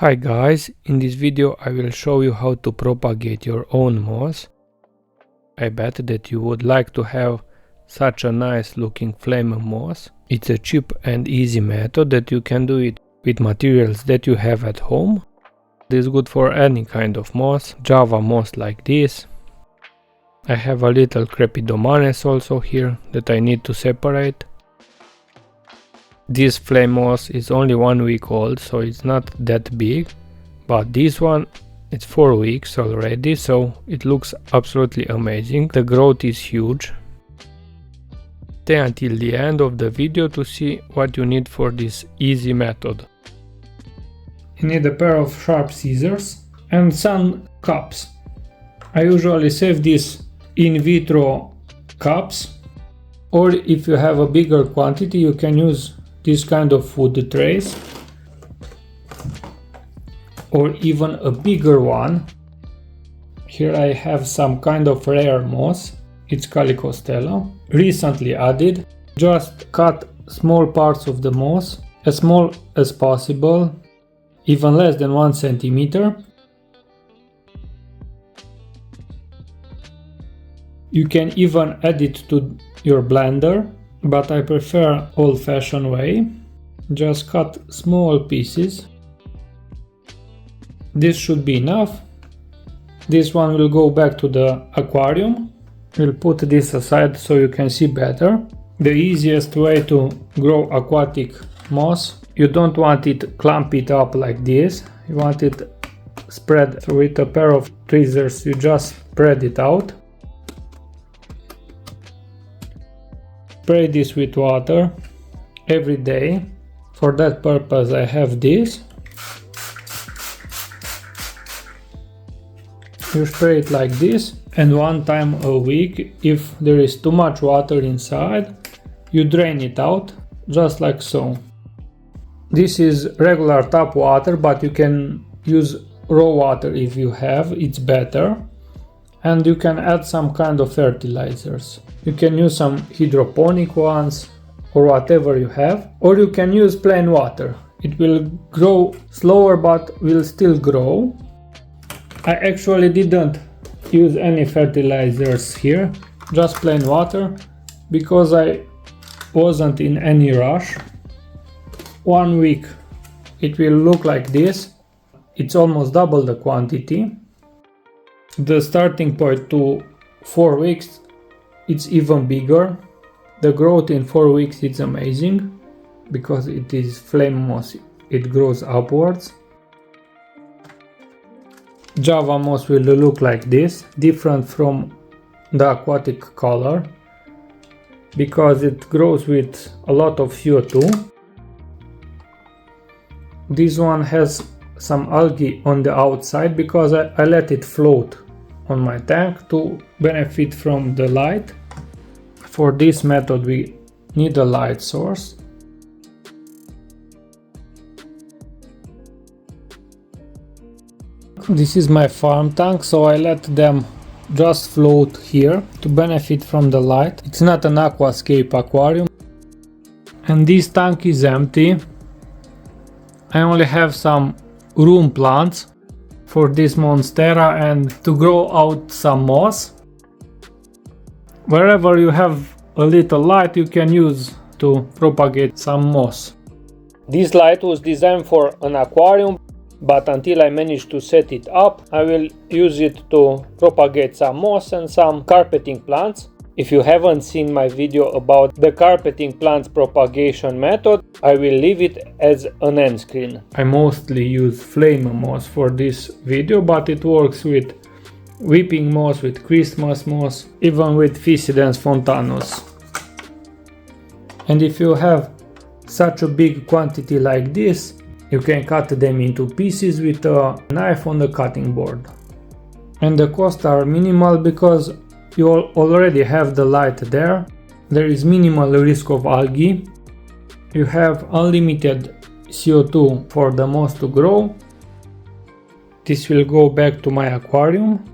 Hi guys, in this video I will show you how to propagate your own moss. I bet that you would like to have such a nice looking flame moss. It's a cheap and easy method that you can do it with materials that you have at home. It is good for any kind of moss, Java moss like this. I have a little crepidomanes also here that I need to separate. This flame moss is only 1 week old, so it's not that big, but this one, it's 4 weeks already, so it looks absolutely amazing. The growth is huge. Stay until the end of the video to see what you need for this easy method. You need a pair of sharp scissors and some cups. I usually save these in vitro cups, or if you have a bigger quantity you can use this kind of food trays, or even a bigger one. Here I have some kind of rare moss, it's Calicostella, recently added. Just cut small parts of the moss, as small as possible, even less than 1 centimeter. You can even add it to your blender, but I prefer old-fashioned way. Just cut small pieces. This should be enough. This one will go back to the aquarium. We'll put this aside so you can see better. The easiest way to grow aquatic moss, you don't want it clump it up like this. You want it spread. So with a pair of tweezers you just spread it out. Spray this with water every day. For that purpose I have this. You spray it like this, and 1 time a week, if there is too much water inside, you drain it out, just like so. This is regular tap water, but you can use raw water if you have, it's better. And you can add some kind of fertilizers. You can use some hydroponic ones or whatever you have, or you can use plain water. It will grow slower but will still grow. I actually didn't use any fertilizers here, just plain water, because I wasn't in any rush. 1 week it will look like this. It's almost double the quantity. The starting point to 4 weeks, it's even bigger. The growth in 4 weeks is amazing, because it is flame moss, it grows upwards. Java moss will look like this, different from the aquatic color, because it grows with a lot of CO2. This one has some algae on the outside because I let it float on my tank to benefit from the light. For this method we need a light source. This is my farm tank, so I let them just float here to benefit from the light. It's not an aquascape aquarium. And this tank is empty. I only have some room plants for this monstera and to grow out some moss. Wherever you have a little light you can use to propagate some moss. This light was designed for an aquarium, but until I manage to set it up, I will use it to propagate some moss and some carpeting plants. If you haven't seen my video about the carpeting plants propagation method, I will leave it as an end screen. I mostly use flame moss for this video, but it works with weeping moss, with Christmas moss, even with Physidens fontanus. And if you have such a big quantity like this, you can cut them into pieces with a knife on the cutting board. And the costs are minimal because you already have the light there. There is minimal risk of algae. You have unlimited CO2 for the moss to grow. This will go back to my aquarium.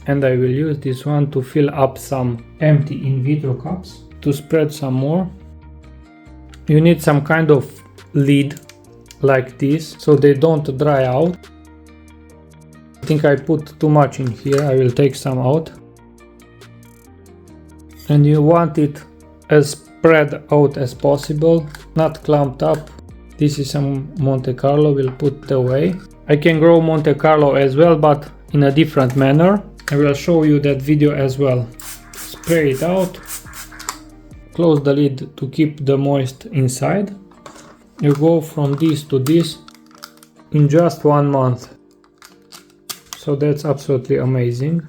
And I will use this one to fill up some empty in vitro cups to spread some more. You need some kind of lid like this, so they don't dry out. I think I put too much in here, I will take some out. And you want it as spread out as possible, not clumped up. This is some Monte Carlo, we'll put away. I can grow Monte Carlo as well, but in a different manner. I will show you that video as well. Spray it out, close the lid to keep the moist inside. You go from this to this in just 1 month. So that's absolutely amazing.